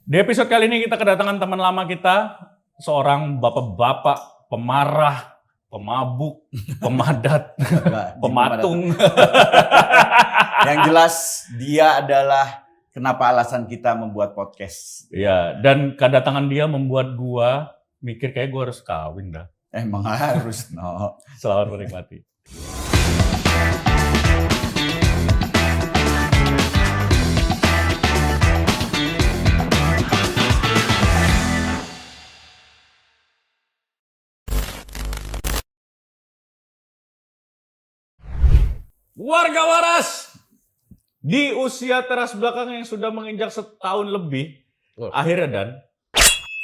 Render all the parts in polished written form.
Di episode kali ini kita kedatangan teman lama kita, seorang bapak-bapak pemarah, pemabuk, pemadat, pematung. Yang jelas dia adalah kenapa alasan kita membuat podcast. Ya, dan kedatangan dia membuat gua mikir kayak gua harus kawin dah. Emang harus, no. Selamat menikmati. Warga waras, di usia teras belakang yang sudah menginjak setahun lebih, akhirnya Dan,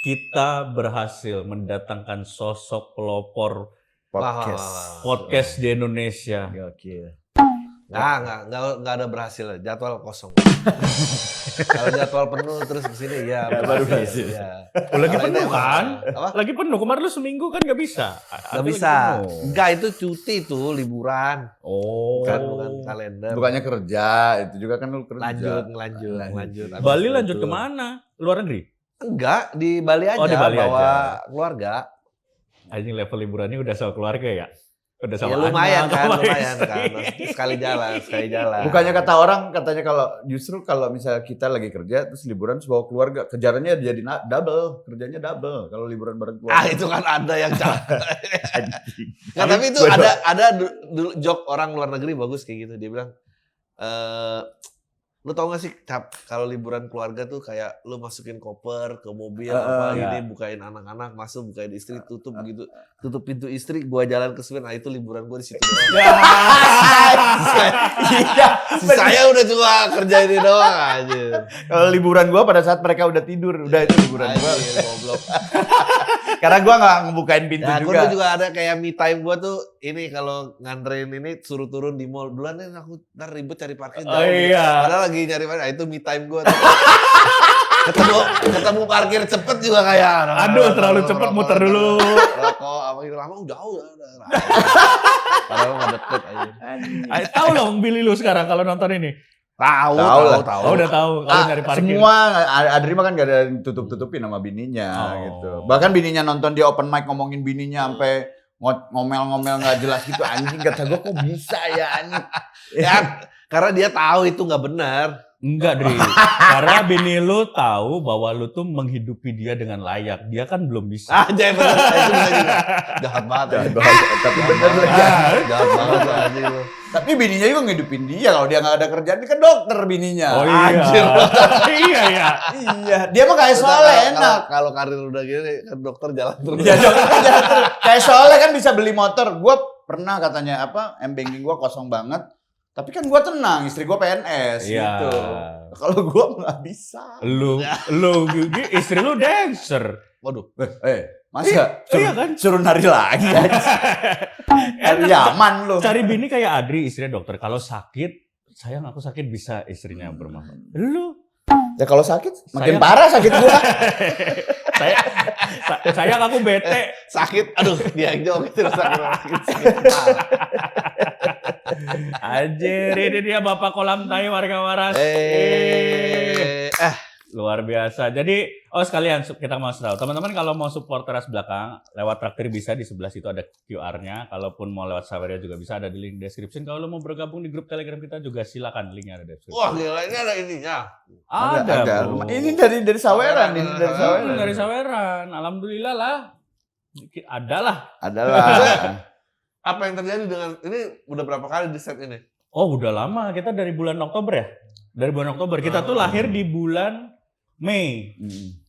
kita berhasil mendatangkan sosok pelopor podcast di Indonesia. Gokil. Nggak ada berhasil, jadwal kosong. Kalau jadwal penuh terus kesini ya baru berhasil. berhasil. Ya. Lagi Kalau penuh ini kan? apa? Lagi penuh, kemarin lu seminggu kan nggak bisa. Nggak bisa. Enggak, itu cuti tuh, liburan. Oh. Bukan kalender. Bukannya kerja, itu juga kan lu kerja. Lanjut. Bali Habis lanjut itu- kemana? Luar negeri? Enggak, di Bali aja, Oh, di Bali bawa aja. keluarga. Anjing level liburannya udah sama keluarga ya? Udah sama Ya lumayan anak, kan, sama lumayan istri. kan. Sekali jalan. Bukannya kata orang, katanya kalau misalnya kita lagi kerja terus liburan terus bawa keluarga, kejarannya jadi double, kerjanya double kalau liburan bareng keluarga. Itu kan ada yang Anjing. Nah, tapi itu ada dulu joke orang luar negeri bagus kayak gitu. Dia bilang, lu tau gak sih Cap, kalau liburan keluarga tuh kayak lu masukin koper ke mobil ya. ini bukain anak-anak masuk, bukain istri tutup begitu, tutup pintu istri, gua jalan ke Sweden, itu liburan gua di situ doang. Iya. Saya udah cuma kerja ini doang aja. Kalau liburan gua pada saat mereka udah tidur, udah itu liburan gua. Anjir, goblok. Karena gua nggak ngebukain pintu Ya, juga. gua juga ada kayak me time gua tuh ini kalau nganterin ini suruh turun di mall duluan nih, aku ntar ribet cari parkir Oh jauh. iya. Padahal lagi nyari parkir, itu me time gua tuh. ketemu parkir cepet juga kayak Aduh, terlalu cepet, muter dulu. Rokok apa gitu lama jauh udah. Padahal nggak deket aja. Tahu dong Billy lu sekarang kalau nonton ini? Tahu. Oh, udah tahu kalau nyari parkir. Semua Adri mah kan gak ada yang tutup-tutupin sama bininya gitu. Bahkan bininya nonton di open mic ngomongin bininya sampai ngomel-ngomel nggak jelas gitu, anjing kata gue kok bisa ya anjing. Ya, karena dia tahu itu nggak benar. Enggak, Dri. Karena bini lu tahu bahwa lu tuh menghidupi dia dengan layak. Dia kan belum bisa. Jangan bener, itu bisa juga. Jahat banget. Tapi bener lagi. Jahat banget anjing lu. Tapi bininya juga ngidupin dia, kalau dia nggak ada kerjaan dia kan dokter bininya. Oh iya. Anjir. Iya. Iya, dia mah kayak Soleh enak. Kalau karir udah gini, kan dokter jalan terus. Iya, dokter kan jalan terus. Kayak Soleh kan bisa beli motor. Gue pernah katanya M-banking gue kosong banget. Tapi kan gue tenang, istri gue PNS Iya. gitu. Kalau gue nggak bisa. Lu istri lu dancer. Waduh. Masa Iya kan? suruh nari lagi aja. Nari Yaman lu. Cari bini kayak Adri, istrinya dokter. Kalau sakit, sayang aku sakit, bisa istrinya bermanfaat. Lu Ya kalau sakit makin Sayang. parah sakit gue. sayang aku bete. Sakit. Aduh, dia yang jawab terus sakit. Anjir, ini dia Bapak Kolam Tai warga waras. Luar biasa. Jadi, sekalian kita mau tahu. Teman-teman kalau mau support teras belakang, lewat traktir bisa, di sebelah situ ada QR-nya. Kalaupun mau lewat Saweria juga bisa, ada di link description. Kalau lo mau bergabung di grup Telegram kita juga silakan, linknya ada di description. Wah, gila, ini ada ininya. Ada, bro. Ini dari Saweran, ini dari Saweran. Dari Saweran. Alhamdulillah lah. Adalah. Apa yang terjadi dengan ini udah berapa kali di set ini? Oh, udah lama. Kita dari bulan Oktober ya? Dari bulan Oktober. Kita tuh lahir di bulan Mei.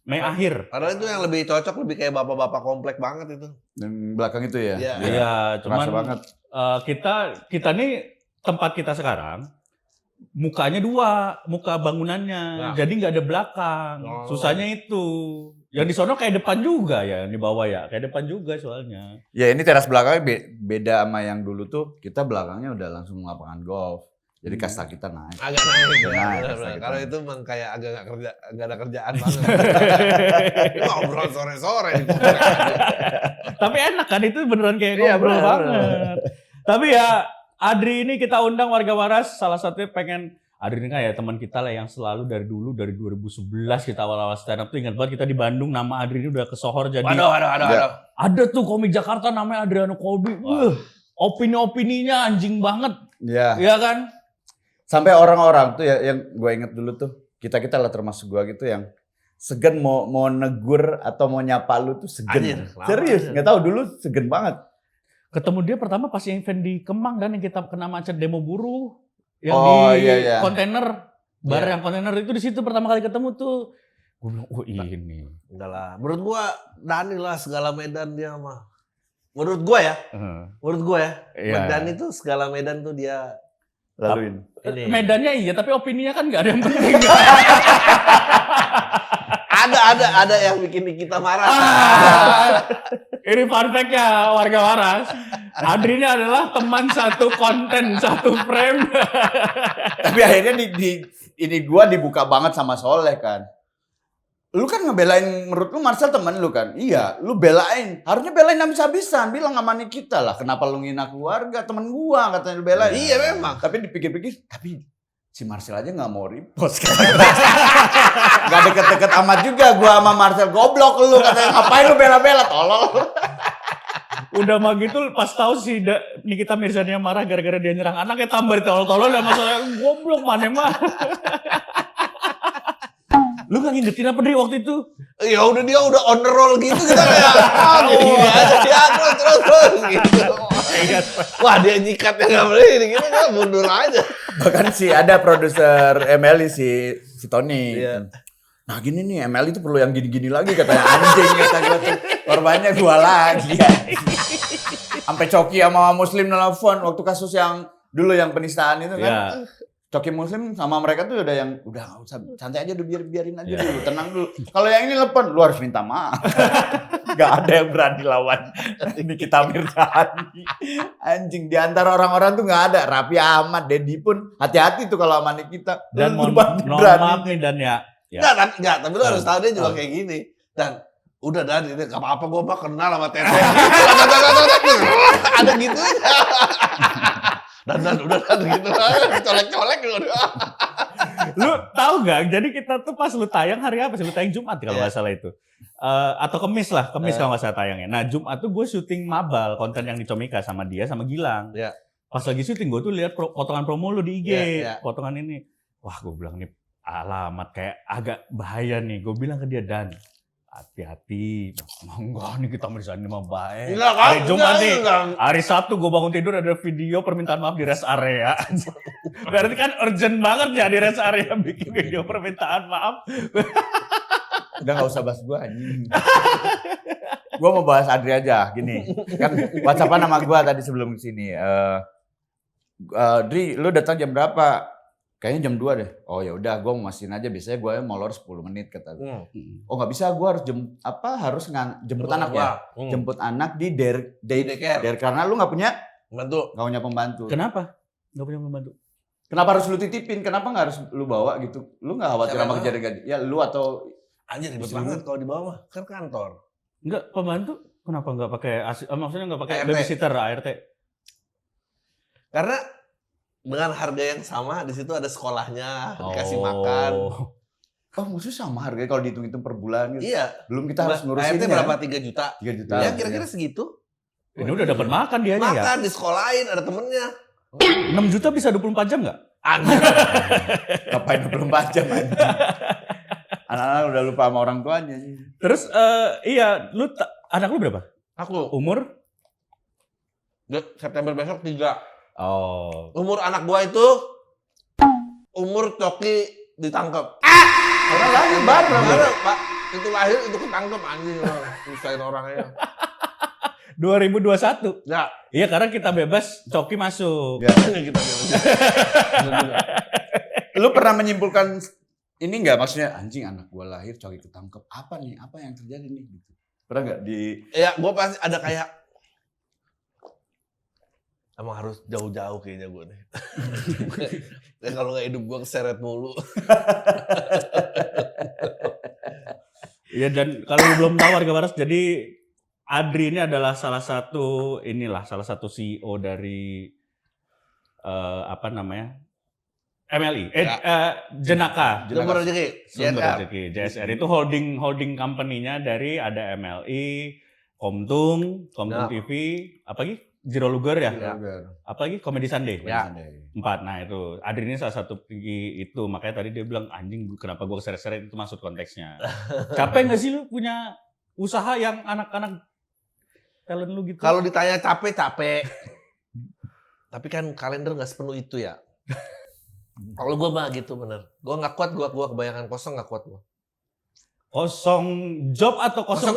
Mei akhir. Padahal itu yang lebih cocok, lebih kayak bapak-bapak komplek banget itu. Yang belakang itu ya. Iya. Iya, cuman Terasa banget. kita nih tempat kita sekarang mukanya dua, muka bangunannya. Nah. Jadi nggak ada belakang. Oh. Susahnya itu. Yang di sono kayak depan juga ya, yang di bawah ya. Kayak depan juga soalnya. Ya ini teras belakangnya beda sama yang dulu tuh. Kita belakangnya udah langsung lapangan golf. Jadi kasta kita naik. Agak naik. Naik, Benar. kasta kita Kalau naik. itu memang kayak agak nggak ada kerjaan banget. Ngobrol sore-sore. Tapi enak kan, itu beneran kayak Iya, ngobrol bener. banget. Tapi ya Adri ini kita undang warga waras, salah satunya pengen Adri ini kan ya teman kita lah yang selalu dari dulu, dari 2011 kita awal-awal stand up tuh ingat banget kita di Bandung, nama Adri ini udah kesohor jadi. Waduh. Ada tuh komik Jakarta namanya Adriano Colby. Opini-opininya anjing banget. Iya. Iya kan? Sampai orang-orang tuh ya yang gue inget dulu tuh, kita lah termasuk gue gitu yang segan mau negur atau mau nyapa lu tuh segan. Anjir, Serius, nggak tahu dulu segan banget. Ketemu dia pertama pas event di Kemang dan yang kita kena macet demo buruh. Yang Iya. kontainer, bar Iya. yang kontainer itu di situ pertama kali ketemu tuh. Gue bilang, oh ini. Enggak lah. Menurut gua Dani lah segala medan dia mah. Menurut gua ya. Menurut gua ya. Iya. Dani tuh segala medan tuh dia Laluin. ini. Medannya iya, tapi opininya kan nggak ada yang penting. ada yang bikin kita marah. Ini fun fact-nya warga waras. Adri ini adalah teman satu konten, satu frame. Tapi akhirnya ini gua dibuka banget sama Soleh kan. Lu kan ngebelain, menurut lu Marcel temen lu kan? Iya, lu belain. Harusnya belain habis-habisan. Bilang sama Nikita lah, kenapa lu ngina keluarga, temen gua katanya lu belain. Iya memang. Tapi dipikir-pikir, tapi si Marcel aja gak mau repost kan. Gak deket-deket amat juga gua sama Marcel. Goblok lu katanya, ngapain lu bela-bela, tolol. Udah mah gitu pas tahu si Nikita Mirzani yang marah gara-gara dia nyerang anaknya tambah ditolol-tolol dan masalah goblok mana mah. Lu gak ngingetin apa Dri waktu itu? Ya udah dia udah on the roll gitu kita kayak gini aja dia terus gitu. Wah dia nyikat yang nggak boleh ini kita mundur aja. Bahkan ada produser Emily si Tony. Iya. Nah gini nih Emily itu perlu yang gini-gini lagi katanya anjing kata gue tuh. Korbannya gua lagi. Sampai Coki sama Muslim nelfon waktu kasus yang dulu yang penistaan itu kan. Ya. Coki Muslim sama mereka tuh udah yang udah nggak usah santai aja udah biarin aja Ya. dulu, tenang dulu. Kalau yang ini telepon, lu harus minta maaf. Gak ada yang berani lawan ini kita Mirzani. Anjing di antara orang-orang tuh nggak ada. Raffi Ahmad, Dedi pun hati-hati tuh kalau sama Nikita. Dan mohon Berani. maaf nih Dan ya. Enggak, tapi lu harus tahu dia juga kayak gini. Dan udah Dan ini gak apa-apa gue mah kenal sama Tete. Ada gitu aja. Dan udah gitu colek-colek udah. Lu tahu nggak? Jadi kita tuh pas lu tayang hari apa sih? Lu tayang Jumat kalau nggak salah itu. Atau Kemis kalau nggak salah tayangnya. Nah Jumat tuh gue syuting Mabal, konten yang di Comika sama dia sama Gilang. Iya. Pas lagi syuting gue tuh lihat potongan promo lu di IG, Iya. potongan ini. Wah gue bilang nih alamat kayak agak bahaya nih. Gue bilang ke dia Dan, hati-hati. Enggak nih kita Mirzani mah baik. Enggak kan? Hari Jumat nih. Enggak. Hari Sabtu gue bangun tidur ada video permintaan maaf di rest area. Berarti kan urgent banget ya di rest area bikin video permintaan maaf. Udah gak usah bahas gue anjing. Gue mau bahas Adri aja, gini. Kan WhatsApp-an sama gue tadi sebelum kesini. Dri, lu datang jam berapa? Kayaknya jam 2 deh. Oh ya udah, gue mau mastiin aja. Biasanya gue molor 10 menit kata gue. Oh nggak bisa, gue harus jemput anak ya. Jemput anak di daycare. Karena lu nggak punya pembantu. Kenapa? Gak punya pembantu. Kenapa harus lu titipin? Kenapa nggak harus lu bawa gitu? Lu nggak khawatir sama kejadian? Ya lu atau Anjir ribet banget kalau di bawah kan kantor. Enggak, pembantu kenapa enggak pakai maksudnya enggak pakai ART. babysitter ART? Karena dengan harga yang sama di situ ada sekolahnya, dikasih makan. Oh maksudnya sama harganya kalau dihitung-hitung per bulan gitu? Iya. Belum kita harus ngurusin ART berapa? 3 juta? 3 juta. Ya kira-kira segitu. Ini udah dapat makan dianya ya. Makan, disekolahin, ada temennya. 6 juta bisa 24 jam enggak? Anjir. Ngapain 24 jam anjing? Anak-anak udah lupa sama orang tuanya. Terus iya, anak lu berapa? Aku Umur? September besok 3. Oh. Umur anak gua itu umur Coki ditangkap. Orang lain baru. Pak. Itu lahir itu ketangkep anjing. Nyusahin orangnya. 2021. Ya. Iya, karena kita bebas, Coki masuk. Ya. Kita Lu pernah menyimpulkan ini nggak, maksudnya anjing anak gua lahir Coki ketangkep. Apa nih? Apa yang terjadi nih? Gitu. Pernah nggak di? Ya, gua pasti ada kayak emang harus jauh-jauh kayaknya gue nih. Ya kalau nggak hidup gue keseret mulu. Iya, dan kalau lu belum tahu warga waras, jadi Adri ini adalah salah satu CEO dari MLI, Ya. Jenaka. Sumber rezeki. Sumber JSR. Rezeki, JSR itu holding company-nya dari ada MLI, Komtung Ya. TV, apa lagi? Zero Luger ya? Ya. Apa lagi? Komedi Sunday. Ya. 4. Nah itu, Adri ini salah satu itu. Makanya tadi dia bilang, anjing kenapa gue keseret-seret, itu maksud konteksnya. Capek gak sih lu punya usaha yang anak-anak talent lu gitu? Kalau ditanya capek. Tapi kan kalender nggak sepenuh itu ya. Kalau gue mah gitu bener. Gue nggak kuat, gue kebanyakan kosong nggak kuat gue. Kosong job atau kosong?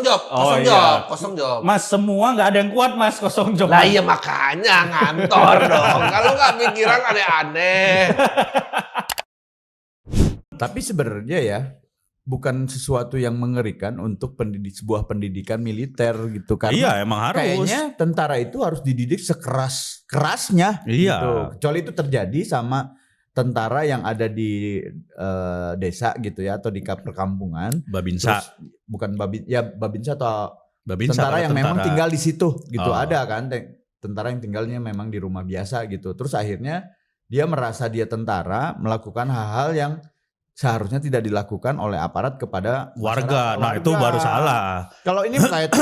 Kosong job. Mas, semua nggak ada yang kuat mas kosong job. Lah iya makanya ngantor dong. Kalau nggak pikiran aneh-aneh. Tapi sebenarnya ya bukan sesuatu yang mengerikan untuk sebuah pendidikan militer gitu kan. Iya emang harus. Kayaknya tentara itu harus dididik sekeras-kerasnya. Iya. Gitu. Kecuali itu terjadi sama tentara yang ada di desa gitu ya atau di perkampungan. Babinsa. Terus, bukan Babinsa atau Babinsa tentara yang memang tinggal di situ gitu. Oh. Ada kan tentara yang tinggalnya memang di rumah biasa gitu. Terus akhirnya dia merasa dia tentara melakukan hal-hal yang seharusnya tidak dilakukan oleh aparat kepada warga. Nah warga. itu baru salah. Kalau ini kayak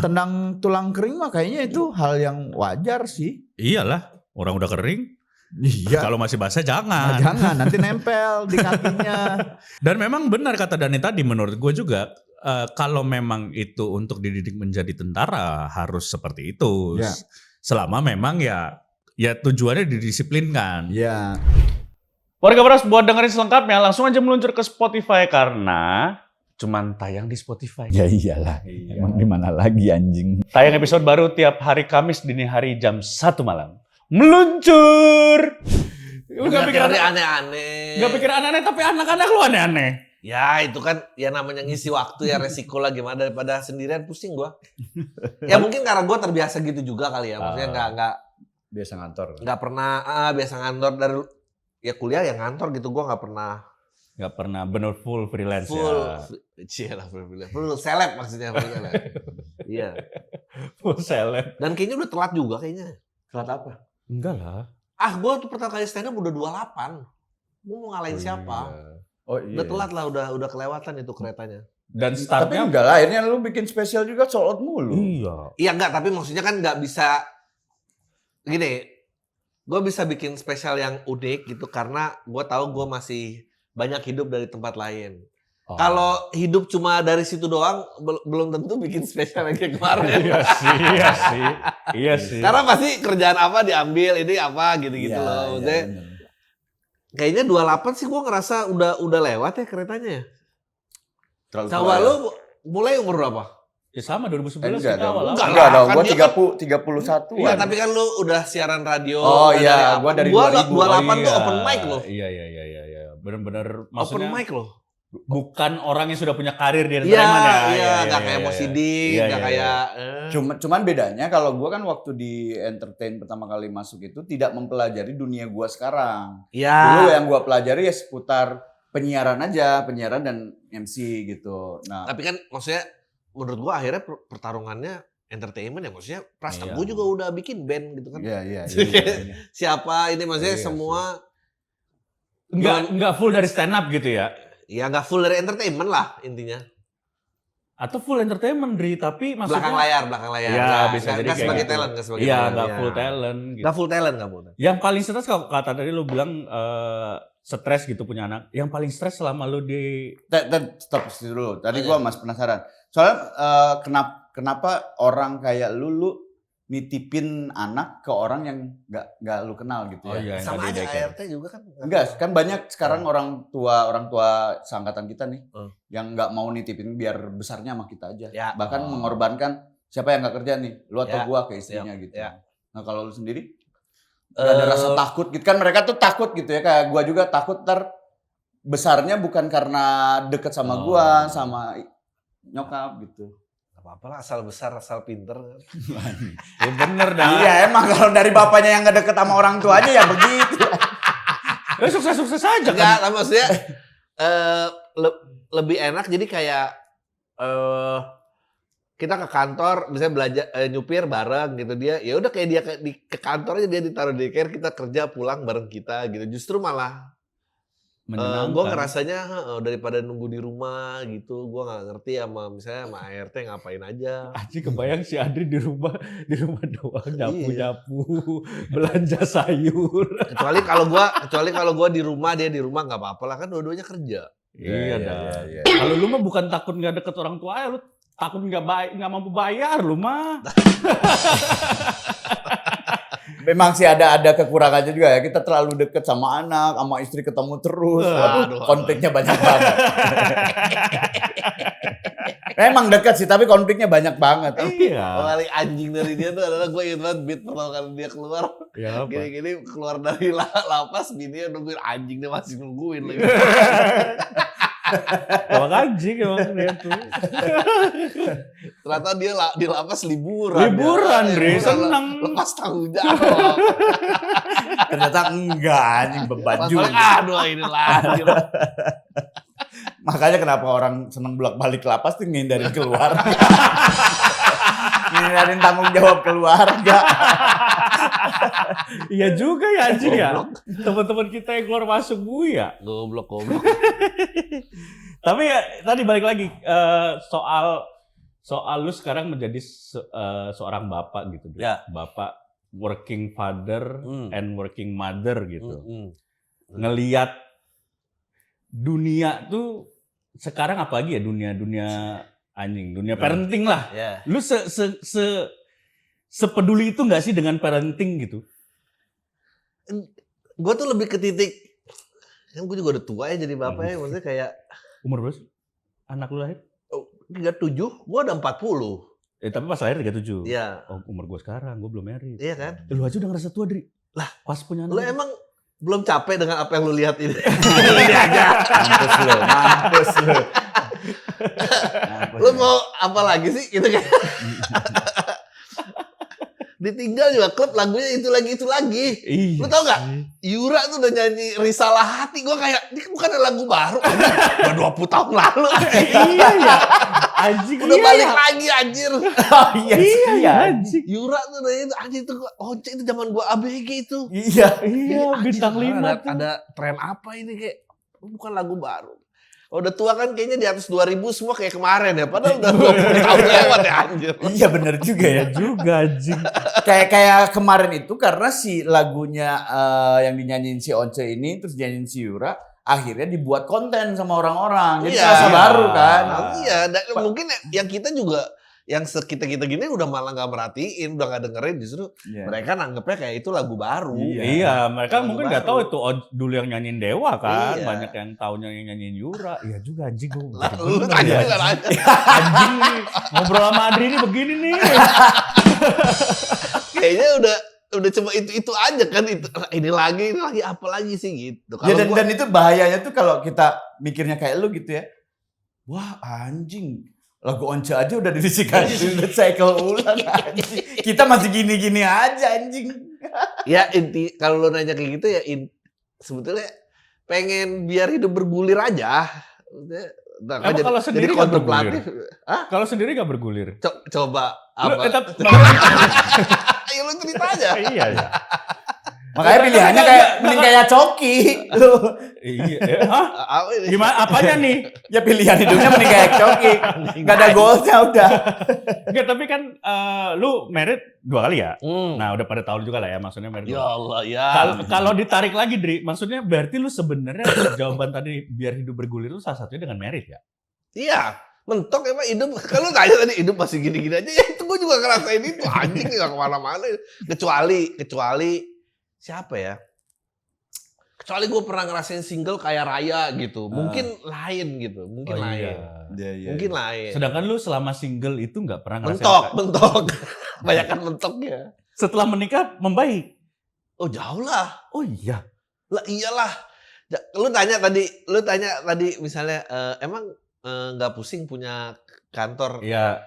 tendang tulang kering mah kayaknya itu hal yang wajar sih. Iyalah, orang udah kering. Iya. Kalau masih basah Nah, jangan. jangan nanti nempel di kakinya. Dan memang benar kata Dani tadi, menurut gue juga kalau memang itu untuk dididik menjadi tentara harus seperti itu. Ya. Selama memang ya tujuannya didisiplinkan. Iya. Warga Beras, buat dengerin selengkapnya langsung aja meluncur ke Spotify karena cuman tayang di Spotify. Ya iyalah. Emang di mana lagi anjing? Tayang episode baru tiap hari Kamis dini hari jam 1 malam. Meluncur. Lu gak pikir aneh-aneh. Gak pikir aneh-aneh tapi anak-anak lu aneh-aneh. Ya itu kan ya namanya ngisi waktu ya resiko lah gimana daripada sendirian pusing gua. Ya mungkin karena gua terbiasa gitu juga kali ya. Maksudnya nggak Biasa ngantor. nggak pernah biasa ngantor dari ya kuliah ya ngantor gitu. Gua nggak pernah bener full freelance full ya. full seleb maksudnya full seleb. Iya. Full seleb. Dan kayaknya udah telat juga kayaknya. Telat apa? Enggak lah. Gua tuh pertama kali stand up udah 28. Gua mau ngalahin siapa? Oh iya. Udah telat lah, udah kelewatan itu keretanya. Dan Tapi startnya enggak lah, akhirnya lu bikin spesial juga sold out mulu. iya. Iya enggak, tapi maksudnya kan nggak bisa gini. Gue bisa bikin spesial yang unik gitu karena gue tahu gue masih banyak hidup dari tempat lain. Oh. Kalau hidup cuma dari situ doang, belum tentu bikin spesial yang kayak kemarin. Iya sih. Karena pasti kerjaan apa diambil, ini apa gitu-gitu Iya, loh. iya, Maksudnya, bener. kayaknya 28 sih gue ngerasa udah lewat ya keretanya ya. Terlalu Coba tua ya. lu mulai umur berapa? Ya sama 2011 Enggak kita dong. awal. Enggak Enggak lah, dong, kan gua dia 31. Iya, tapi kan lu udah siaran radio. Oh udah iya, apa. gua dari Gua 2000. 28 tuh open mic loh. Iya. Bener-bener Open maksudnya mic loh. bukan orang yang sudah punya karir di Iya, entertainment ya. iya, nggak kayak Mosidik, Iya, nggak iya, kayak. Cuman bedanya kalau gua kan waktu di entertain pertama kali masuk itu tidak mempelajari dunia gua sekarang. Dulu Iya. yang gua pelajari ya seputar penyiaran aja, penyiaran dan MC gitu. Nah, Tapi kan maksudnya menurut gua akhirnya pertarungannya entertainment ya, maksudnya Pras Iya. Teguh juga udah bikin band gitu kan. iya. Siapa ini maksudnya Iya, semua Enggak full dari stand up gitu ya. ya nggak full dari entertainment lah intinya. Atau full entertainment Dri, tapi maksudnya Belakang layar. Iya, Nggak- bisa jadi nggak kayak sebagai gitu. talent, nggak sebagai Iya, talent. enggak Iya. full talent gitu. Nggak full talent nggak boleh. Yang paling stres kalau kata tadi lu bilang stres gitu punya anak. Yang paling stres selama lu di Stop situ dulu. Tadi gua masih penasaran. Soalnya kenapa orang kayak lu nitipin anak ke orang yang nggak lu kenal gitu ya? yang Sama tadi aja Deker. ART juga kan. Enggak, kan banyak sekarang orang tua seangkatan kita nih yang nggak mau nitipin biar besarnya sama kita aja. Ya. Bahkan mengorbankan siapa yang nggak kerja nih, lu atau Ya. gua ke istrinya gitu. Ya. Nah kalau lu sendiri nggak ada rasa takut gitu kan, mereka tuh takut gitu ya, kayak gua juga takut besarnya bukan karena deket sama gua, sama nyokap gitu. Gak apa-apa lah, asal besar, asal pinter. Ya bener dah. Iya emang kalau dari bapaknya yang nggak deket sama orang tua aja ya begitu. Sukses-sukses aja Enggak, kan. maksudnya lebih enak jadi kayak kita ke kantor misalnya belajar nyupir bareng gitu, dia ya udah kayak dia ke kantor aja, dia ditaruh di daycare, kita kerja pulang bareng kita gitu. Justru malah menyenangkan. Gue ngerasanya daripada nunggu di rumah gitu, gue nggak ngerti misalnya sama ART ngapain aja. Anjing kebayang si Adri di rumah doang Iya. nyapu-nyapu, belanja sayur. Kecuali kalau gue di rumah, dia di rumah nggak apa-apa lah, kan dua-duanya kerja. Iya dah. Kalau lu mah bukan takut nggak deket orang tua ya, lu takut nggak mampu bayar lu mah. Memang sih ada kekurangannya juga ya. Kita terlalu deket sama anak, sama istri ketemu terus. Waduh, konfliknya banyak banget. Memang dekat sih, tapi konfliknya banyak banget. Iya. Paling anjing dari dia tuh adalah gue ingat banget beat pertama kali dia keluar. Ya apa? Gini-gini keluar dari lapas, bininya nungguin anjing, dia masih nungguin lagi. Emang anjing emang dia tuh. Ternyata dia di lapas liburan. Liburan, Dri, seneng. Lepas tanggung jawab. Ternyata enggak, anjing beban juga. Aduh ini lagi. Makanya kenapa orang seneng bolak-balik lapas tuh ngindarin keluar. Ngindarin tanggung jawab keluarga. Iya juga ya anjing ya. Teman-teman kita yang keluar masuk ya. Goblok. Tapi ya, tadi balik lagi soal lu sekarang menjadi seorang bapak gitu. Ya. Bapak working father and working mother gitu. Ngelihat Dunia tuh sekarang apalagi ya dunia anjing, dunia parenting lah. Ya. Lu sepeduli itu nggak sih dengan parenting gitu? Gue tuh lebih ke titik, kan gue juga udah tua ya jadi bapak ya, maksudnya kayak Umur berapa sih? Anak lu lahir? 37, gue udah 40. Tapi pas lahir 37. Iya. Oh, umur gue sekarang, gue belum married. Iya kan? Lu aja udah ngerasa tua, Dri. Lah, pas punya anak. Lu emang belum capek dengan apa yang lu lihat ini? Ini aja. Mampus lu. Lu mau apa lagi sih? Gitu kan? Ditinggal juga klub lagunya itu lagi. Iya. Lu tau gak? Yura tuh udah nyanyi Risalah Hati. Gue kayak, ini bukan lagu baru. Udah 20 tahun lalu. Iya ya. Anjing. Udah iya balik ya. lagi anjir. Oh, Iya anjing. Yura tuh udah itu anjir itu Once itu zaman gue ABG itu. Iya. Iya, Anjir, bintang 5 tuh. ada tren apa ini kayak bukan lagu baru. Udah tua kan kayaknya di atas 2000 semua kayak kemarin ya. Padahal udah 20 tahun lewat ya anjir. Iya bener juga ya. Juga anjing. Kayak kemarin itu karena si lagunya yang dinyanyiin si Once ini terus dinyanyiin si Yura akhirnya dibuat konten sama orang-orang. Jadi Iya. rasa baru kan. Iya, mungkin yang kita juga yang kita gini udah malah nggak merhatiin, udah nggak dengerin, justru mereka nanggepnya kayak itu lagu baru. Iya, mereka Lagu mungkin baru. nggak tahu itu dulu yang nyanyiin Dewa kan, Iya. banyak yang taunya yang nyanyiin Yura. Iya juga anjing gue. Lah, lu tanya nggak nanya. Anjing nih, ngobrol sama Adri ini begini nih. Kayaknya udah cuma itu aja kan itu. Ini lagi apa lagi sih gitu. Ya Kalau dan itu bahayanya tuh kalau kita mikirnya kayak lu gitu ya. Wah anjing. Lagu Once aja udah udah cycle ulang anjing. Kita masih gini-gini aja anjing. ya inti kalau lo nanya kayak gitu ya sebetulnya pengen biar hidup bergulir aja. Nah, Emang kalau sendiri nggak kontemplatif. Hah? Kalau sendiri nggak bergulir. Coba Lu, apa? Ayo lu cerita aja. Iya ya. Makanya pilihannya mending kayak Coki. Lu. Iya. Hah? Apa ini? Gimana? Apanya nih? Ya pilihan hidupnya mending kayak Coki. Gak ada goalsnya udah. Enggak, tapi kan lu married 2 kali ya? Hmm. Nah, udah pada tahun juga lah ya maksudnya married. Ya Allah ya. Kalau ditarik lagi, Dri, maksudnya berarti lu sebenarnya jawaban tadi biar hidup bergulir lu salah satunya dengan married ya? Iya, mentok emang hidup. Kalau tanya tadi hidup masih gini-gini aja, ya itu gue juga ngerasain itu anjing nggak kemana-mana. Kecuali siapa ya? Kecuali gue pernah ngerasain single kayak Raya gitu. Mungkin lain gitu, mungkin lain. Iya. Mungkin lain. Sedangkan lu selama single itu nggak pernah ngerasain Mentok. Banyakan mentoknya. setelah menikah membaik. Oh jauh lah. Oh iya. Lah iyalah. Lu tanya tadi misalnya emang nggak pusing punya kantor Iya.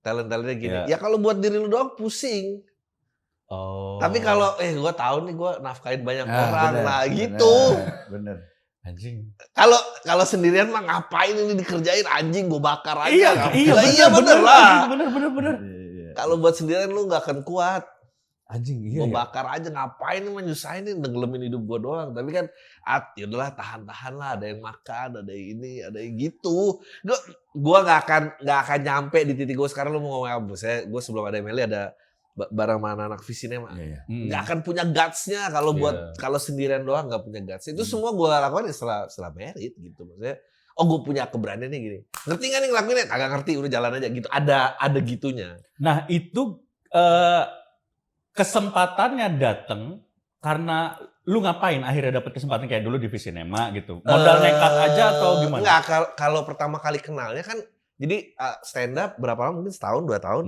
talent-talentnya gini. Iya. Ya kalau buat diri lu doang pusing. Oh. Tapi kalau gue tahu nih gue nafkahin banyak orang, bener, nah gitu. Bener. anjing. Kalau sendirian mah ngapain ini dikerjain anjing gue bakar aja. Iya, Lah, iya bener lah. Bener. Iya. Kalau buat sendirian lu nggak akan kuat. Anjing, iya Gue ya. bakar aja, ngapain nih menyusahin nih, nenggelemin hidup gue doang. Tapi kan, yaudahlah tahan-tahan lah, ada yang makan, ada yang ini, ada yang gitu. Gue nggak akan nyampe di titik gue sekarang. Lu mau ngomong apa? Gue sebelum ada MLI ada bareng sama anak Visinema. Iya. Nggak akan punya guts-nya kalau buat kalau sendirian doang nggak punya guts. Itu semua gue lakukan setelah merit gitu. Maksudnya, gue punya keberanian nih gini. Ngerti nggak nih ngelakuinnya? Kagak ngerti, udah jalan aja gitu. Ada gitunya. Nah itu kesempatannya datang karena lu ngapain akhirnya dapet kesempatan kayak dulu di Visinema gitu. Modal nekat aja atau gimana? Enggak, kalau pertama kali kenalnya kan, jadi stand up berapa lama? Mungkin setahun, 2 tahun.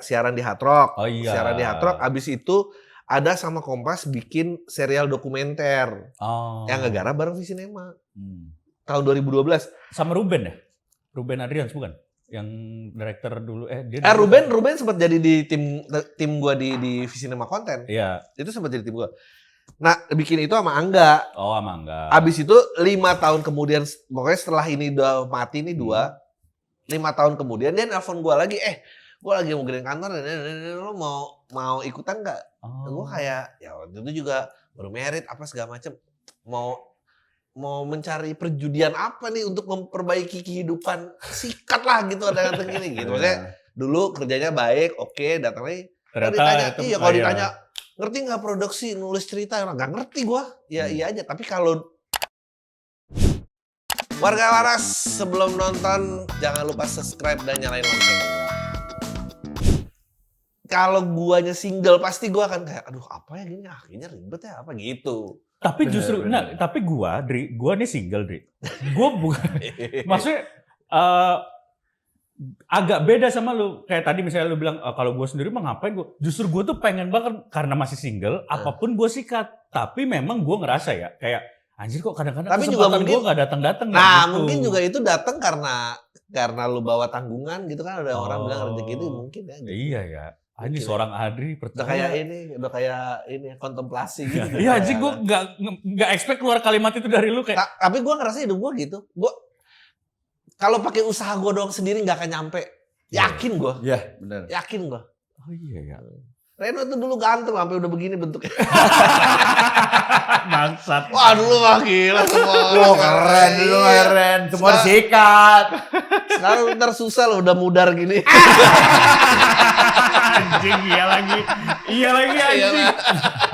Siaran di Hard Rock. Oh iya. Siaran di Hard Rock, abis itu ada sama Kompas bikin serial dokumenter. Yang ngegara bareng Visinema. Tahun 2012. Sama Ruben ya? Ruben Adrians bukan? Yang director dulu dia Ruben sempat jadi di tim gua di Visinema Konten. Iya. Itu sempat jadi tim gua. Nah, bikin itu sama Angga. Oh, sama Angga. Abis itu 5 tahun kemudian, pokoknya setelah ini udah mati nih 5 tahun kemudian dia nelpon gua lagi, gua lagi mau gedein kantor, lu mau ikutan nggak? Gua kayak, ya waktu itu juga baru merit apa segala macem, mau mencari perjudian apa nih untuk memperbaiki kehidupan, sikat lah gitu ada yang gini gitu. Maksudnya dulu kerjanya baik, oke, datang lagi. Kalau ditanya, ngerti nggak produksi nulis cerita? Nggak ngerti gua, ya iya aja. Tapi kalau warga waras sebelum nonton jangan lupa subscribe dan nyalain lonceng. Kalau guanya single pasti gua akan kayak, aduh apa ya gini, akhirnya ribet ya apa gitu. Tapi justru, tapi gua nih single, Dri. Gua bukan, maksudnya agak beda sama lu. Kayak tadi misalnya lu bilang, kalau gua sendiri mah ngapain gua. Justru gua tuh pengen banget, karena masih single, apapun gua sikat. Tapi memang gua ngerasa ya, kayak anjir kok kadang-kadang tapi juga mungkin gua gak datang-datang. Nah gitu. mungkin juga itu datang karena lu bawa tanggungan gitu kan. Ada orang bilang rezeki itu mungkin ya. Gitu. Iya ya. Ini seorang Adri Udah kayak ini kontemplasi gitu. Iya anjing gue nggak expect keluar kalimat itu dari lu kayak. Tapi gue ngerasa hidup gue gitu. Gue kalau pakai usaha gue doang sendiri nggak akan nyampe. Yakin gue. Iya benar. Yakin gue. Oh iya ya. Reno tuh dulu ganteng sampai udah begini bentuknya. Bangsat. Wah dulu mah gila semua. Wah keren dulu keren. Semua disikat. Sekarang ntar susah loh udah mudar gini. Anjing iya lagi anjing.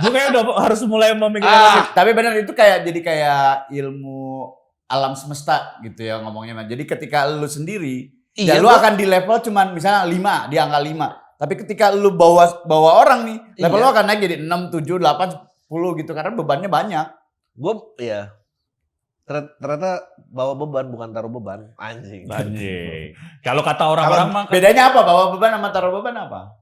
Gue kayak udah harus mulai memikirkan. Tapi benar itu kayak jadi kayak ilmu alam semesta gitu ya ngomongnya. Jadi ketika lu sendiri, ya lu akan di level cuman misalnya 5, di angka 5. Tapi ketika lu bawa orang nih, level lu akan naik jadi 6, 7, 8, 10 gitu karena bebannya banyak. Gue ternyata bawa beban bukan taruh beban. Anjing. Kalau kata orang-orang mah bedanya apa? Bawa beban sama taruh beban apa?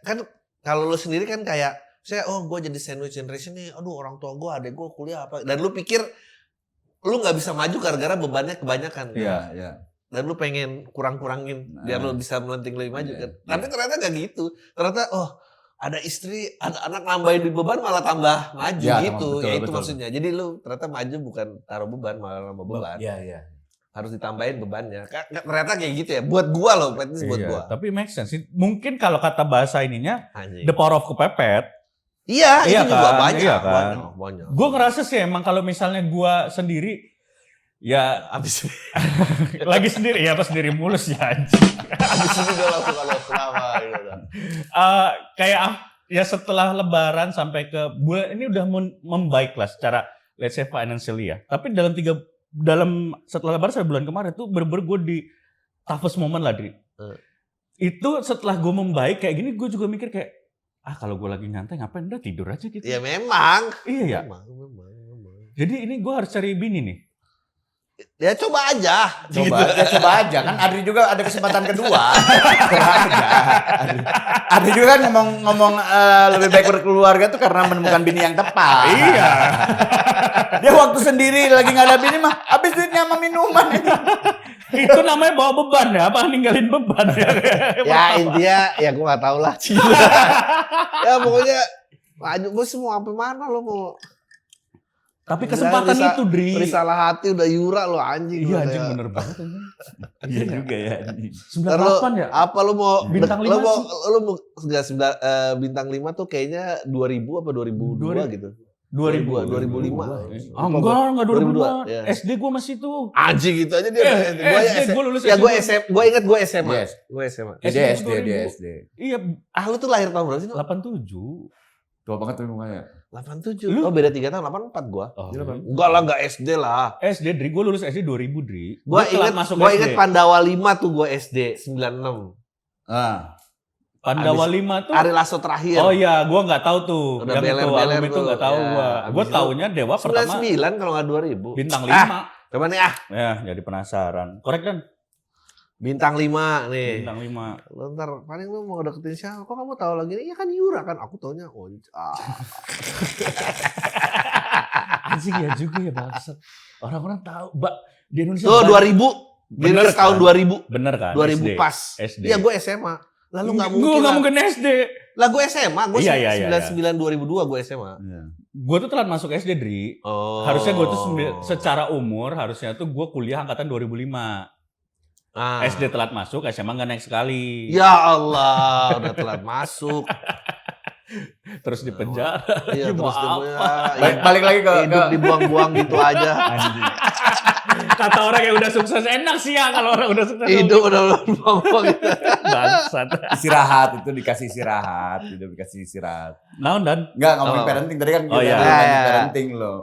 Kan kalau lu sendiri kan kayak gue jadi sandwich generation nih, aduh orang tua gue, adek gue kuliah apa, dan lu pikir lu nggak bisa maju gara-gara bebannya kebanyakan. Iya. Dan lu pengen kurang-kurangin biar lu bisa melenting lebih maju kan. Tapi ternyata nggak gitu. Ternyata ada istri, ada anak nambahin di beban malah tambah maju gitu. Betul. Maksudnya. Jadi lu ternyata maju bukan taruh beban malah nambah beban. Iya. Harus ditambahin bebannya. Ternyata kayak gitu ya. Buat gua loh, buat gua. Tapi make sense. Mungkin kalau kata bahasa ininya, anjing. The power of kepepet. Iya, itu kan? juga banyak. Iya kan? Banyak. Gue ngerasa sih emang kalau misalnya gua sendiri, ya abis lagi sendiri ya pas sendiri mulus ya anjing. Abis ini udah langsung kalau kenapa gitu. Kayak ya setelah lebaran sampai ke ini udah membaik lah secara let's say financially ya. Tapi setelah lebaran sampai bulan kemarin tuh bener-bener gue di toughest moment lah Dri. Itu setelah gue membaik kayak gini gue juga mikir kayak kalau gue lagi nyantai ngapain udah tidur aja gitu. Ya memang. Iya ya. Memang. Jadi ini gue harus cari bini nih. Ya coba aja. Coba aja kan Adri juga ada kesempatan kedua. Coba aja. Adri juga kan ngomong lebih baik berkeluarga tuh karena menemukan bini yang tepat. Iya. Dia waktu sendiri lagi nggak ada bini mah habis duitnya sama minuman. Itu namanya bawa beban ya, apa ninggalin beban ya. Ya intinya ya gue nggak tahu lah. Ya pokoknya maju gue semua sampai mana lo mau. Tapi kesempatan Risa- itu, Dri. Risalah hati udah Yura lo anjing. Iya Lo anjing kayak- bener banget anjing. Iya juga ya. anjing. 98 ya? Apa lu mau Bintang lu 5 mau sih. lu mau enggak bintang 5 tuh kayaknya 2000 apa 2002 gitu. 2000. 2005. Ah enggak 2002. 2002, ya. SD gua masih tuh. Anjing gitu aja dia. SD gua lulus Ya SD. gue SMA, gue inget gue SMA. Yes. Gue SMA. Dia SD SD, dia 2000. SD. Iya, Ah lu tuh lahir tahun berapa sih? Lu? 87. Tua banget tuh mukanya. 87. Lu? Oh beda 3 tahun, 84 gua. Oh, Iya, Bang. Enggak lah, enggak SD lah. SD, Dri. Gua lulus SD 2000, Dri. Gua telat inget, masuk gua SD. inget Pandawa 5 tuh gua SD 96. Ah. Pandawa Abis- 5 tuh. Ari Lasso terakhir. Oh iya, gua nggak tahu tuh. Udah Yang itu beler-beler album itu tuh. nggak tahu Ya, gua. abis Gua itu taunya Dewa pertama 99 kalau nggak 2000. bintang 5. Coba nih ah. Ya, jadi penasaran. Korek kan? Bintang 5 nih. Bintang 5. Lu ntar paling lu mau deketin siapa? Kok kamu tahu lagi? Iya kan Yura kan. Aku taunya Anjing ya juga ya bangsat. Orang-orang tahu, Mbak, di Indonesia. Tuh banyak- 2000. Bener Bener tahun kan? 2000. Bener kan? 2000 SD. pas. SD. Iya gue SMA. Lalu nggak Gua mungkin. nggak Lah mungkin SD. Lah gue SMA. Gue Iya, iya, iya, 99 2002 gue SMA. Iya. Gua tuh telat masuk SD, Dri. Oh. Harusnya gua tuh secara umur harusnya tuh gua kuliah angkatan 2005. Ah. SD telat masuk, SMA nggak naik sekali. Ya Allah, udah telat masuk. Terus di penjara. Iya, Mau terus apa? Balik lagi ke hidup dibuang-buang gitu aja. anjing. Kata orang yang udah sukses enak sih ya kalau orang udah sukses. Hidup udah dibuang-buang gitu. Bangsat. Istirahat itu dikasih istirahat, itu dikasih istirahat. Naon dan? Enggak ngomongin Oh. parenting tadi kan Oh, iya. ngomongin Iya, iya. parenting loh.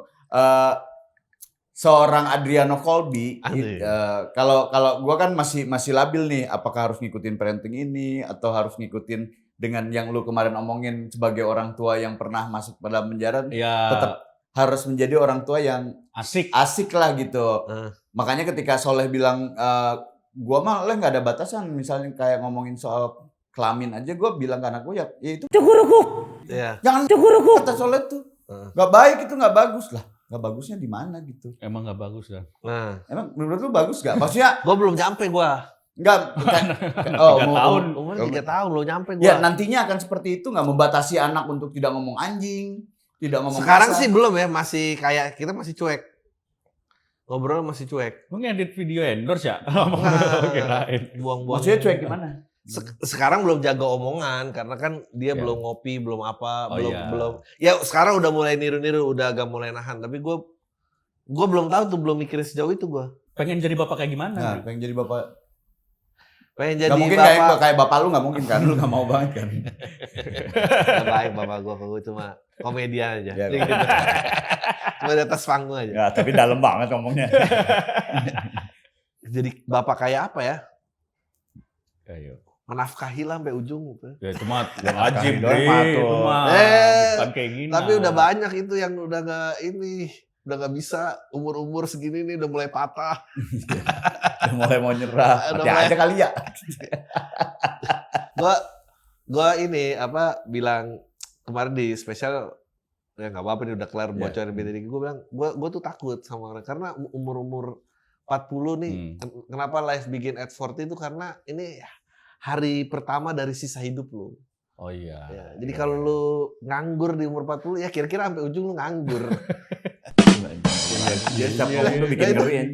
Seorang Adriano Colby Aduh. kalau gua kan masih labil nih apakah harus ngikutin parenting ini atau harus ngikutin dengan yang lu kemarin omongin sebagai orang tua yang pernah masuk pada penjara Ya tetap harus menjadi orang tua yang asik. asik lah gitu. Ah. Makanya ketika Soleh bilang gua mah Leh nggak ada batasan misalnya kayak ngomongin soal kelamin aja gua bilang ke anak gua ya itu Iya. jangan kata Soleh tuh nggak baik itu nggak bagus lah. Nggak bagusnya di mana gitu. Emang nggak bagus dan. Nah, Emang menurut lu bagus gak? Maksudnya gue belum nyampe gue. enggak Tiga tahun. Umur 3 tahun belum nyampe gue. Ya nantinya akan seperti itu nggak membatasi anak untuk tidak ngomong anjing, tidak ngomong Sekarang kasar. sih belum ya, masih kayak kita masih cuek. Ngobrol masih cuek. Lu ngedit video endorse ya? Nggak. Kirain. Buang-buang. Maksudnya cuek gimana? Sekarang belum jaga omongan karena kan dia Ya. belum ngopi, belum apa, Oh, belum iya. belum. Ya sekarang udah mulai niru-niru, udah agak mulai nahan. Tapi gue belum tahu tuh, belum mikirin sejauh itu gue. Pengen jadi bapak kayak gimana? Nah, pengen jadi bapak. Pengen jadi Gak mungkin bapak. kayak bapak lu nggak mungkin kan? Lu nggak mau banget kan? Gak baik bapak gue cuma komedian aja. Ya, Gitu. Cuma di atas panggung aja. Ya, tapi dalam banget ngomongnya. Jadi bapak kayak apa ya? Ayo. Menafkahi lah sampai ujung gitu. Ya itu mah Ya, wajib doang, deh. Pak, Itu tuh. mah bukan kayak gini. Tapi udah banyak itu yang udah gak udah gak bisa, umur-umur segini nih udah mulai patah. Udah mulai mau nyerah. Udah Mati mulai- aja kali ya. Gua ini bilang kemarin di spesial, ya nggak apa-apa nih udah kelar bocorin beda dikit. Gue bilang gue tuh takut sama orang karena umur 40 nih. Kenapa life begin at 40 itu karena ini hari pertama dari sisa hidup lu. Oh iya. Ya, jadi kalau lu nganggur di umur 40 ya kira-kira sampai ujung lu nganggur. Dia setiap ngomong tuh bikin ngeriin.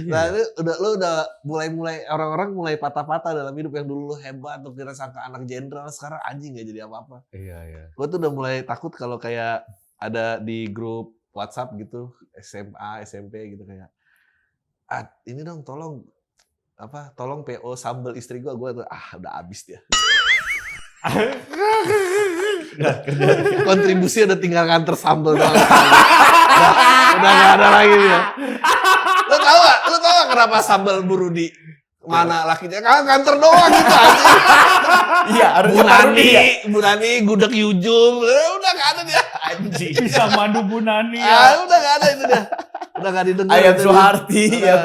Nah, lu udah mulai orang-orang mulai patah-patah dalam hidup. Yang dulu lu hebat tuh kira sangka anak jenderal, sekarang anjing gak jadi apa-apa. Iya, iya. Gue tuh udah mulai takut kalau kayak ada di grup WhatsApp gitu, SMA, SMP gitu kayak, ini dong tolong PO sambal istri gue tuh udah habis dia. Kontribusi udah tinggal nganter sambal doang. Udah gak ada lagi dia. Lu tau gak kenapa sambal Burudi? Mana lakinya? Nganter doang gitu aja. Iya, harus Bu Nani, gudeg Yujum, udah gak ada dia. Anjing. Bisa madu Bu Nani ya. Udah gak ada itu dia. Udah gak didengar. Ayat itu. Suharti ya,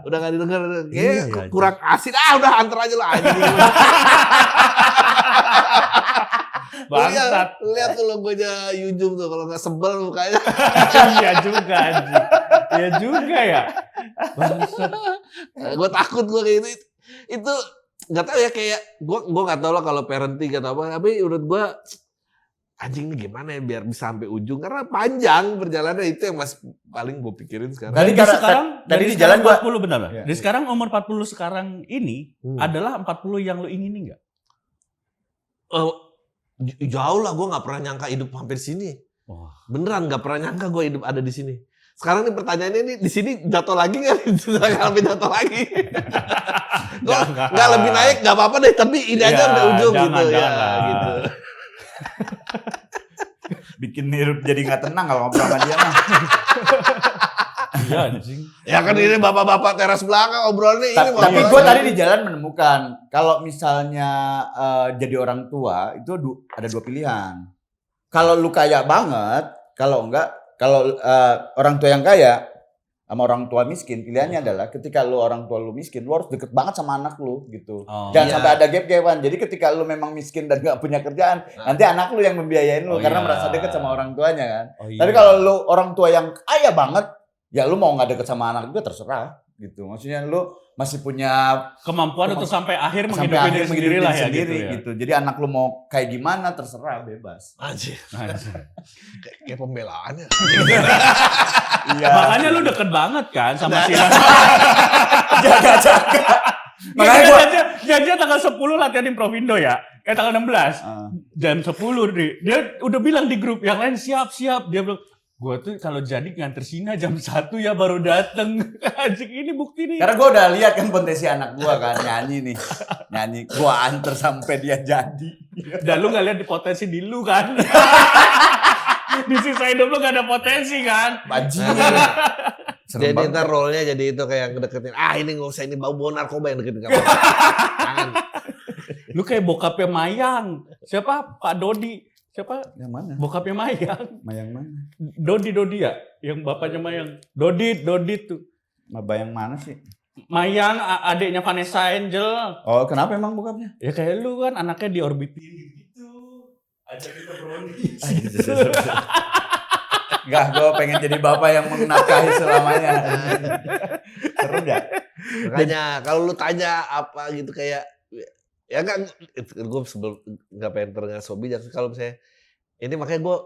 Udah gak didengar. Iya, Kayak iya. kurang asin. Udah anter aja lah anjing. Bangsat. Lihat tuh logonya Yujum tuh, kalau nggak sebel mukanya. Iya juga anjing. Iya juga ya. Bangsat. Gue takut gue kayak gitu. Itu nggak tahu ya, kayak gue nggak tahu lah kalau parenting atau apa. Tapi menurut gue anjing ini gimana ya biar bisa sampai ujung karena panjang perjalanan itu yang paling gue pikirin sekarang. Tadi Dari sekarang tadi dari di jalan sekarang gua 40 benar. Iya. Dari sekarang umur 40 sekarang ini adalah 40 yang lo ingini enggak? Jauh lah, gue nggak pernah nyangka hidup hampir sini. Wah. Beneran nggak pernah nyangka gue hidup ada di sini. Sekarang nih pertanyaannya nih di sini jatuh lagi nggak? Sampai jatuh lagi. Gue nggak lebih naik nggak apa-apa deh, tapi ini aja sampai ujung gitu ya. Gitu. bikin hidup jadi nggak tenang kalau ngobrol sama dia mah. Iya anjing. Ya kan ini bapak-bapak teras belakang obrolannya ini. Tapi gue tadi di jalan menemukan kalau misalnya jadi orang tua itu ada dua pilihan. Kalau lu kaya banget, kalau enggak, kalau orang tua yang kaya sama orang tua miskin, pilihannya adalah ketika lu orang tua lu miskin, lu harus deket banget sama anak lu gitu. Oh, Jangan iya. sampai ada gap-gapan. Jadi ketika lu memang miskin dan gak punya kerjaan, nanti anak lu yang membiayain lu karena iya. merasa deket sama orang tuanya kan. Oh, iya. Tapi kalau lu orang tua yang kaya banget, ya lu mau nggak deket sama anak juga terserah gitu. Maksudnya lu masih punya kemampuan untuk sampai akhir sampai menghidupi akhir diri sendiri lah ya sendiri, gitu ya. gitu. Jadi anak lu mau kayak gimana terserah, bebas. Anjir, Anjing. kayak pembelaan ya. Iya. Makanya lu deket banget kan sama si Jaga-jaga. Makanya Makanya gua janjian tanggal 10 latihan di Provindo ya. Tanggal 16. Jam 10 dia udah bilang di grup yang lain siap-siap. Dia bilang, gua tuh kalau jadi nganter Sina jam 1 ya baru dateng. Anjing ini bukti nih. karena gua udah lihat kan potensi anak gua kan nyanyi nih. Nyanyi gua anter sampai dia jadi. Dan lu gak lihat di potensi di lu kan. Di sisa hidup lu gak ada potensi kan. Bajingan. Jadi Serem banget. ntar role-nya jadi itu kayak yang deketin. Ini nggak usah, ini bau narkoba yang deketin kamu. Jangan. Lu kayak bokapnya Mayang. Siapa? Pak Dodi. Siapa? Yang mana? Bokapnya Mayang. Mayang mana? Dodi ya? Yang bapaknya Mayang. Dodi tuh. Bayang mana sih? Mayang adiknya Vanessa Angel. Oh, kenapa emang bokapnya? Ya kayak lu kan anaknya diorbitin gitu. Ajak kita brownies. Enggak, gue pengen jadi bapak yang menafkahi selamanya. Seru gak? Makanya kalau lu tanya apa gitu kayak ya kan gue sebelum nggak pengen terdengar sobi jadi kalau misalnya ini makanya gue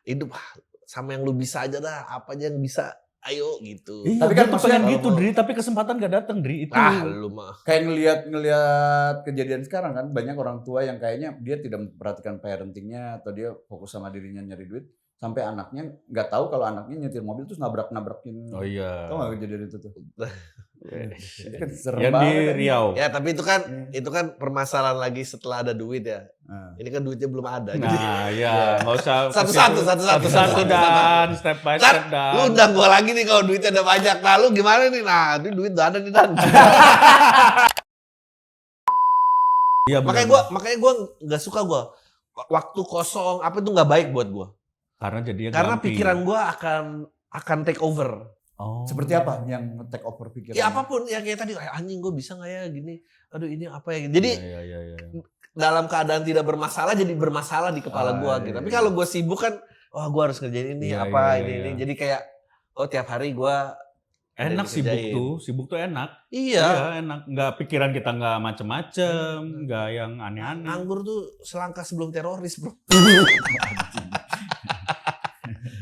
hidup sama yang lu bisa aja dah, apa aja yang bisa ayo gitu. Iya, Tapi tapi kan kan maksudnya pengen gitu kalau- Dri, tapi kesempatan gak datang Dri itu. Lu mah. Kayak ngelihat kejadian sekarang kan banyak orang tua yang kayaknya dia tidak memperhatikan parentingnya atau dia fokus sama dirinya nyari duit sampai anaknya nggak tahu kalau anaknya nyetir mobil terus nabrakin. Oh iya. Tahu nggak kejadian itu tuh? Itu kan serem Yang di banget. Riau. Ya tapi itu kan permasalahan lagi setelah ada duit ya. Nah. Ini kan duitnya belum ada. Jadi Nah, ya, nggak usah Satu-satu. dan step by Ntar, step dan. lu undang gua lagi nih kalau duitnya udah banyak. Nah lu gimana nih? Nah ini duit udah ada nih Dan. Iya, makanya gua nggak suka gua waktu kosong apa itu nggak baik buat gua. karena jadinya Karena gampang. pikiran gua akan take over. Oh. Seperti apa yang take over pikiran? Ya apapun ya kayak tadi anjing gua bisa nggak ya gini. Aduh ini apa ya? Jadi Iya. dalam keadaan tidak bermasalah jadi bermasalah di kepala gua gitu. Iya. Tapi kalau gua sibuk kan, wah gua harus ngerjain ini Iya, apa iya, ini. iya. Jadi kayak tiap hari gua Enak ada sibuk dikerjain. tuh enak. Iya. Iya, enak. Nggak pikiran kita nggak macem-macem, nggak yang aneh-aneh. Nganggur tuh selangkah sebelum teroris, Bro.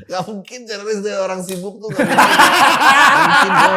Gak mungkin teroris dari orang sibuk tuh. Gak mungkin, bro.